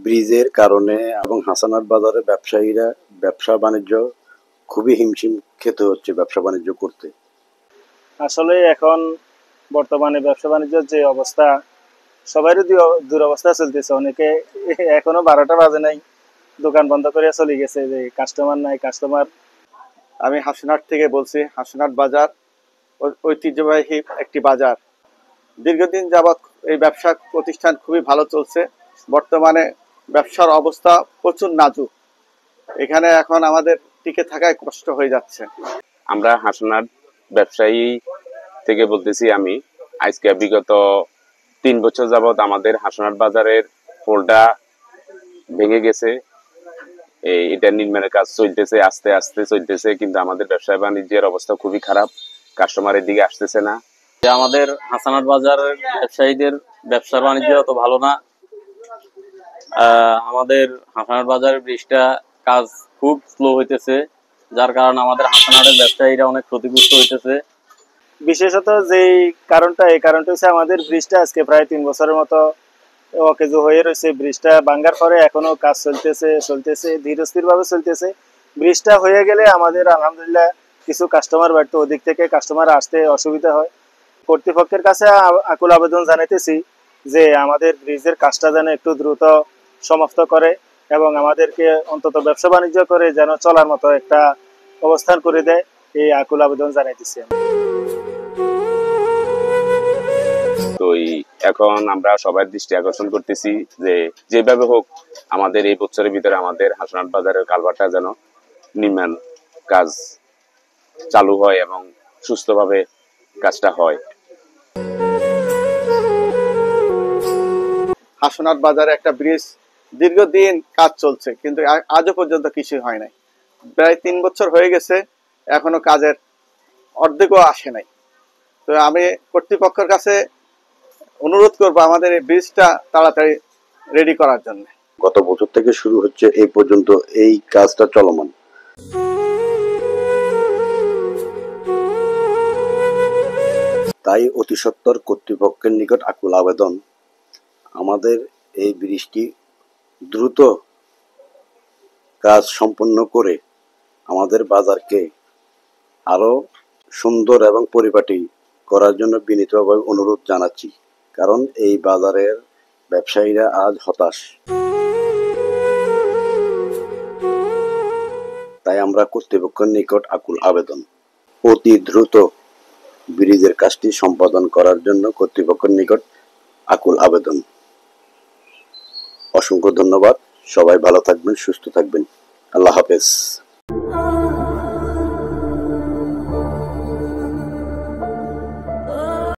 ব্রিজের কারণে এবং হাসানাত বাজারে ব্যবসায়ীরা ব্যবসা বাণিজ্য খুবই হিমশিম খেতে হচ্ছে ব্যবসা বাণিজ্য করতে। আসলে এখন বর্তমানে ব্যবসা বাণিজ্যের যে অবস্থা, সবারই দুরবস্থা চলতেছে। অনেকে এখনো 12টা বাজে নাই, দোকান বন্ধ করে চলে গেছে যে কাস্টমার নাই কাস্টমার। আমি হাসনাট থেকে বলছি। হাসনাট বাজার ঐতিহ্যবাহী একটি বাজার। দীর্ঘদিন যাবৎ এই ব্যবসা প্রতিষ্ঠান খুবই ভালো চলছে। বর্তমানে ব্যবসার অবস্থা প্রচুর নাজুক। এখানে এখন আমাদের টিকে থাকায় কষ্ট হয়ে যাচ্ছে। আমরা হাসনাট ব্যবসায়ী থেকে বলতেছি। আমি আজকে বিগত 3 বছর যাবৎ আমাদের হাসনাট বাজারের পোলটা ভেঙে গেছে। এটা নির্মাণের কাজ চলতেছে, আস্তে আস্তে চলতেছে, কিন্তু আমাদের ব্যবসা বাণিজ্যের অবস্থা খুবই খারাপ। কাস্টমারের দিকে আসতেছে না। আমাদের হাসানাট বাজারের ব্যবসায়ীদের ব্যবসা বাণিজ্য অত ভালো না। আমাদের হাসানাট বাজারের ব্রিজটা কাজ খুব স্লো হইতেছে, যার কারণে আমাদের হাসানাটের ব্যবসায়ীরা অনেক ক্ষতিগ্রস্ত হইতেছে। বিশেষত যেই কারণটা, এই কারণটা হচ্ছে আমাদের ব্রিজটা আজকে প্রায় 3 বছরের মতো অকেজো হয়ে রয়েছে। ব্রিজটা ভাঙ্গার পরে এখনো কাজ চলতেছে ধীরস্থির ভাবে চলতেছে। ব্রিজটা হয়ে গেলে আমাদের আলহামদুলিল্লাহ কিছু কাস্টমার বাড়তো, ওদিক থেকে কাস্টমার আসতে অসুবিধা হয়। কর্তৃপক্ষের কাছে আকুল আবেদন জানাইতেছি যে আমাদের ব্রিজের কাজটা যেন একটু দ্রুত সমাপ্ত করে এবং আমাদেরকে অন্তত ব্যবসা বাণিজ্য করে যেন চলার মতো একটা অবস্থান করে দেয়, এই আকুল আবেদন জানাইতেছি। তো এখন আমরা সবার দৃষ্টি আকর্ষণ করতেছি যে যেভাবে হোক আমাদের এই বছরের ভিতরে আমাদের হাসনাট বাজারের কালভারটা যেন নির্মাণ কাজ চালু হয় এবং সুস্থভাবে কাজটা হয়। হাসনাট বাজারে একটা ব্রিজ দীর্ঘদিন কাজ চলছে, কিন্তু আজও পর্যন্ত কিছুই হয় নাই। প্রায় 3 বছর হয়ে গেছে, এখনো কাজের অর্ধেকও আসে নাই। তো আমি কর্তৃপক্ষের কাছে অনুরোধ করবো আমাদের এই ব্রিজটা তাড়াতাড়ি রেডি করার জন্য। গত বছর থেকে শুরু হচ্ছে এই পর্যন্ত এই কাজটা চলমান। তাই অতি সত্বর কর্তৃপক্ষের নিকট আকুল আবেদন, আমাদের এই ব্রিজটি দ্রুত কাজ সম্পন্ন করে আমাদের বাজারকে আরো সুন্দর এবং পরিপাটি করার জন্য বিনীতভাবে অনুরোধ জানাচ্ছি। কারণ এই বাজারের ব্যবসায়ীরা আজ হতাশ। তাই আমরা কর্তৃপক্ষের নিকট আকুল আবেদন, অতি দ্রুত ব্রিজের কাজটি সম্পাদন করার জন্য কর্তৃপক্ষের নিকট আকুল আবেদন। অসংখ্য ধন্যবাদ। সবাই ভালো থাকবেন, সুস্থ থাকবেন। আল্লাহ হাফেজ।